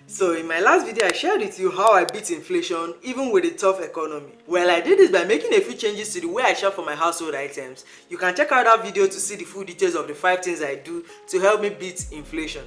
So in my last video, I shared with you how I beat inflation even with a tough economy. Well, I did this by making a few changes to the way I shop for my household items. You can check out that video to see the full details of the 5 things I do to help me beat inflation.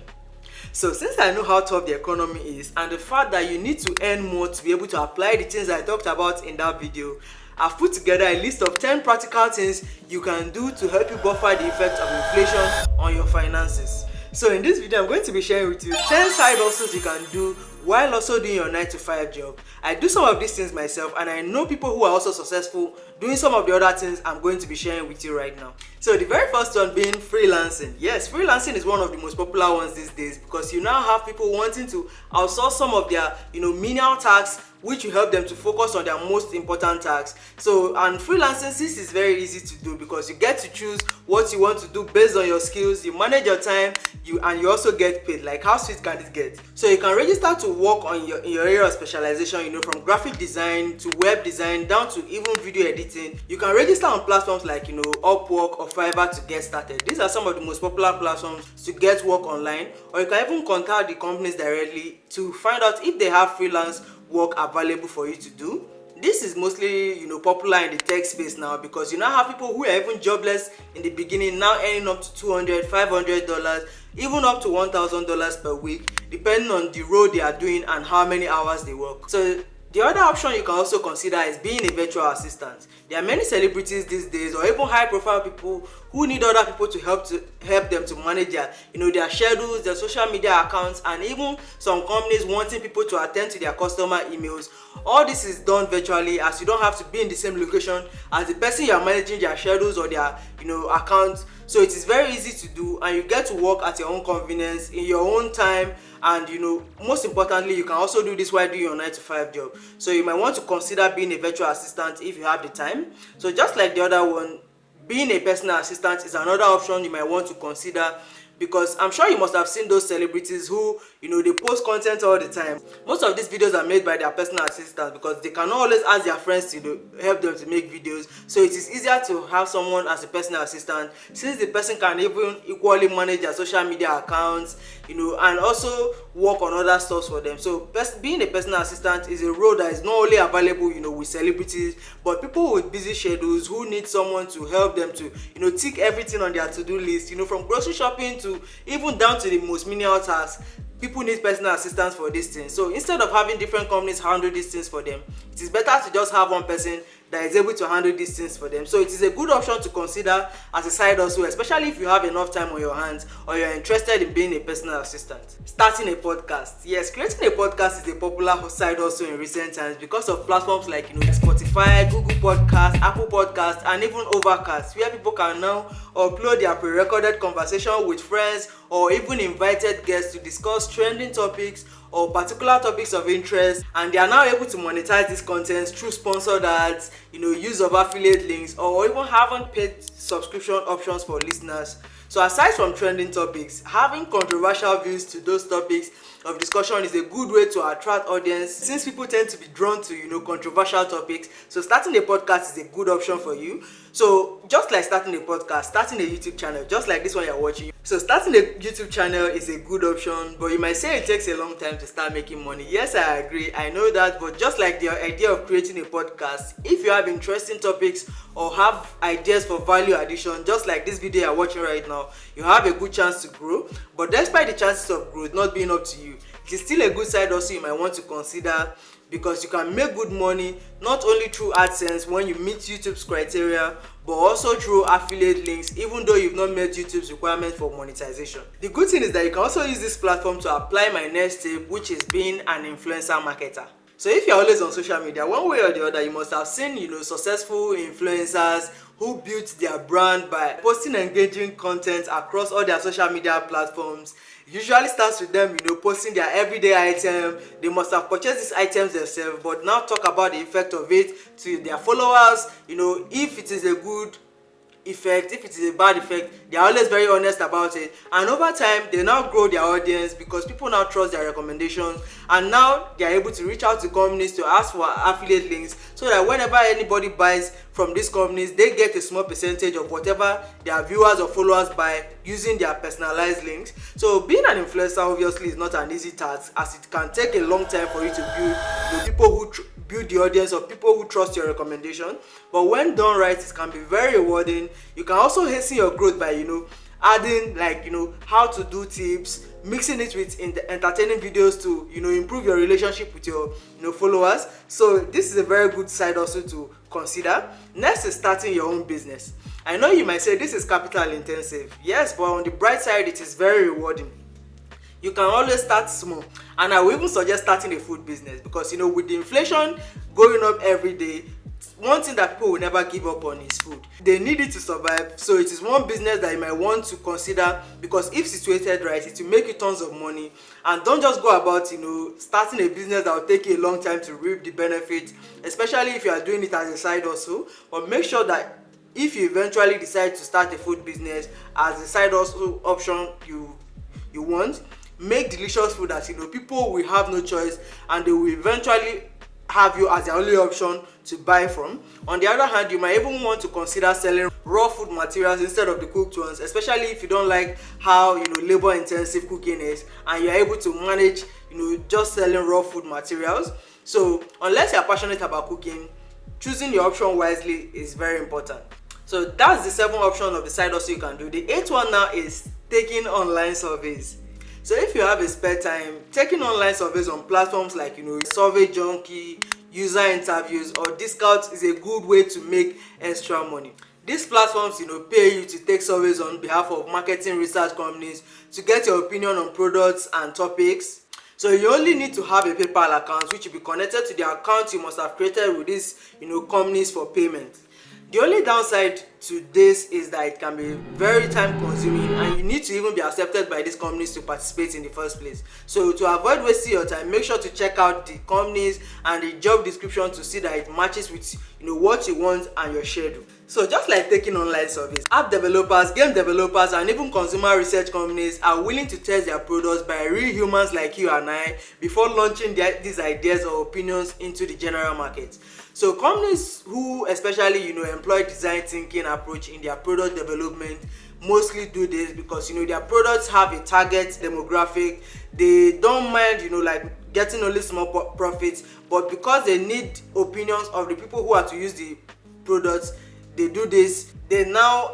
So since I know how tough the economy is and the fact that you need to earn more to be able to apply the things I talked about in that video, I've put together a list of 10 practical things you can do to help you buffer the effect of inflation on your finances. So in this video, I'm going to be sharing with you 10 side hustles you can do while also doing your 9-to-5 job. I do some of these things myself and I know people who are also successful doing some of the other things I'm going to be sharing with you right now. So the very first one being freelancing. Yes, freelancing is one of the most popular ones these days because you now have people wanting to outsource some of their menial tasks, which will help them to focus on their most important tasks. So, and freelancing, since it's very easy to do because you get to choose what you want to do based on your skills, you manage your time, and you also get paid. Like, how sweet can it get? So you can register to work on in your area of specialization, from graphic design to web design down to even video editing. You can register on platforms like Upwork or Fiverr to get started. These are some of the most popular platforms to get work online, or you can even contact the companies directly to find out if they have freelance work available for you to do. This is mostly popular in the tech space now because you now have people who are even jobless in the beginning now earning up to $200, $500, even up to $1,000 per week, depending on the role they are doing and how many hours they work. So the other option you can also consider is being a virtual assistant. There are many celebrities these days, or even high-profile people who need other people to help them to manage their schedules, their social media accounts, and even some companies wanting people to attend to their customer emails. All this is done virtually, as you don't have to be in the same location as the person you are managing their schedules or their accounts. So it is very easy to do, and you get to work at your own convenience in your own time. And most importantly, you can also do this while doing your 9-to-5 job. So you might want to consider being a virtual assistant if you have the time. So just like the other one, being a personal assistant is another option you might want to consider, because I'm sure you must have seen those celebrities who they post content all the time. Most of these videos are made by their personal assistants because they cannot always ask their friends to help them to make videos. So it is easier to have someone as a personal assistant, since the person can even equally manage their social media accounts, and also work on other stuff for them. So being a personal assistant is a role that is not only available with celebrities, but people with busy schedules who need someone to help them to tick everything on their to-do list, from grocery shopping to even down to the most menial tasks. People need personal assistance for these things. So instead of having different companies handle these things for them, it is better to just have one person that is able to handle these things for them. So it is a good option to consider as a side hustle, especially if you have enough time on your hands or you're interested in being a personal assistant. Starting a podcast. Yes, creating a podcast is a popular side hustle in recent times because of platforms like Spotify, Google Podcast, Apple Podcast, and even Overcast, where people can now upload their pre-recorded conversation with friends or even invited guests to discuss trending topics or particular topics of interest, and they are now able to monetize this content through sponsored ads, use of affiliate links, or even having paid subscription options for listeners. So aside from trending topics, having controversial views to those topics of discussion is a good way to attract audience, since people tend to be drawn to controversial topics. So starting a podcast is a good option for you. So just like starting a podcast, starting a YouTube channel, just like this one you're watching. So starting a YouTube channel is a good option, but you might say it takes a long time to start making money. Yes, I agree, I know that, but just like the idea of creating a podcast, if you have interesting topics or have ideas for value addition, just like this video you're watching right now, you have a good chance to grow. But despite the chances of growth not being up to you, it is still a good side hustle you might want to consider, because you can make good money not only through AdSense when you meet YouTube's criteria, but also through affiliate links, even though you've not met YouTube's requirement for monetization. The good thing is that you can also use this platform to apply my next tip, which is being an influencer marketer. So if you're always on social media, one way or the other, you must have seen successful influencers who built their brand by posting engaging content across all their social media platforms. It usually starts with them posting their everyday item. They must have purchased these items themselves, but now talk about the effect of it to their followers. If it is a good effect, if it is a bad effect, they are always very honest about it, and over time they now grow their audience because people now trust their recommendations, and now they are able to reach out to companies to ask for affiliate links, so that whenever anybody buys from these companies, they get a small percentage of whatever their viewers or followers buy using their personalized links. So being an influencer obviously is not an easy task, as it can take a long time for you to build the people who build the audience of people who trust your recommendation. But when done right, it can be very rewarding. You can also hasten your growth by adding how to do tips, mixing it with entertaining videos to improve your relationship with your followers. So this is a very good side also to consider. Next is starting your own business. I know you might say this is capital intensive. Yes, but on the bright side, it is very rewarding. You can always start small, and I will even suggest starting a food business, because with the inflation going up every day, one thing that people will never give up on is food. They need it to survive. So it is one business that you might want to consider, because if situated right, it will make you tons of money. And don't just go about starting a business that will take you a long time to reap the benefit, especially if you are doing it as a side also. But make sure that if you eventually decide to start a food business as a side also option you want, make delicious food that people will have no choice, and they will eventually have you as the only option to buy from. On the other hand, you might even want to consider selling raw food materials instead of the cooked ones, especially if you don't like how labor intensive cooking is, and you're able to manage just selling raw food materials. So unless you're passionate about cooking, choosing your option wisely is very important. So that's the 7 options of the side hustle you can do. The 8th one now is taking online surveys. So if you have a spare time, taking online surveys on platforms like Survey Junkie, user interviews, or Discount is a good way to make extra money. These platforms pay you to take surveys on behalf of marketing research companies to get your opinion on products and topics. So you only need to have a PayPal account, which will be connected to the account you must have created with these companies for payment. The only downside to this is that it can be very time consuming, and you need to even be accepted by these companies to participate in the first place. So to avoid wasting your time, make sure to check out the companies and the job description to see that it matches with what you want and your schedule. So just like taking online surveys, app developers, game developers, and even consumer research companies are willing to test their products by real humans like you and I before launching these ideas or opinions into the general market. So companies who especially employ design thinking approach in their product development mostly do this because their products have a target demographic. They don't mind like getting only small profits, but because they need opinions of the people who are to use the products, they do this. They now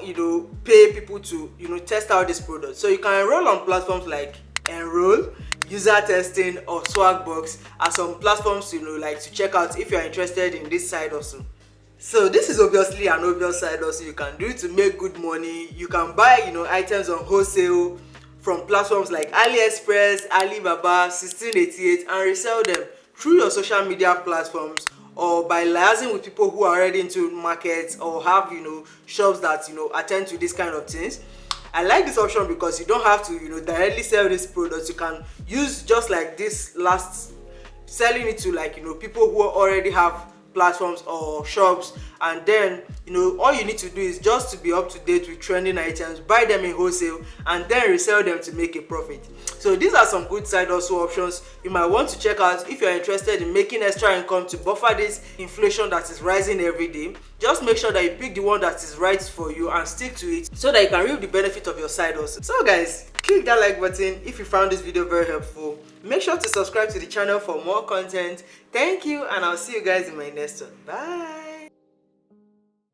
pay people to test out this product. So you can enroll on platforms like Enroll, User Testing, or Swagbox are some platforms like to check out if you are interested in this side hustle. So this is obviously an obvious side hustle you can do to make good money. You can buy items on wholesale from platforms like AliExpress, Alibaba, 1688, and resell them through your social media platforms, or by liaising with people who are already into markets or have shops that attend to these kind of things. I like this option because you don't have to directly sell these products. You can use just like this last, selling it to like people who already have platforms or shops, and then all you need to do is just to be up to date with trending items, buy them in wholesale, and then resell them to make a profit. So these are some good side hustle options you might want to check out if you're interested in making extra income to buffer this inflation that is rising every day. Just make sure that you pick the one that is right for you and stick to it so that you can reap the benefit of your side hustle. So guys, click that like button if you found this video very helpful. Make sure to subscribe to the channel for more content. Thank you, and I'll see you guys in my next one. Bye.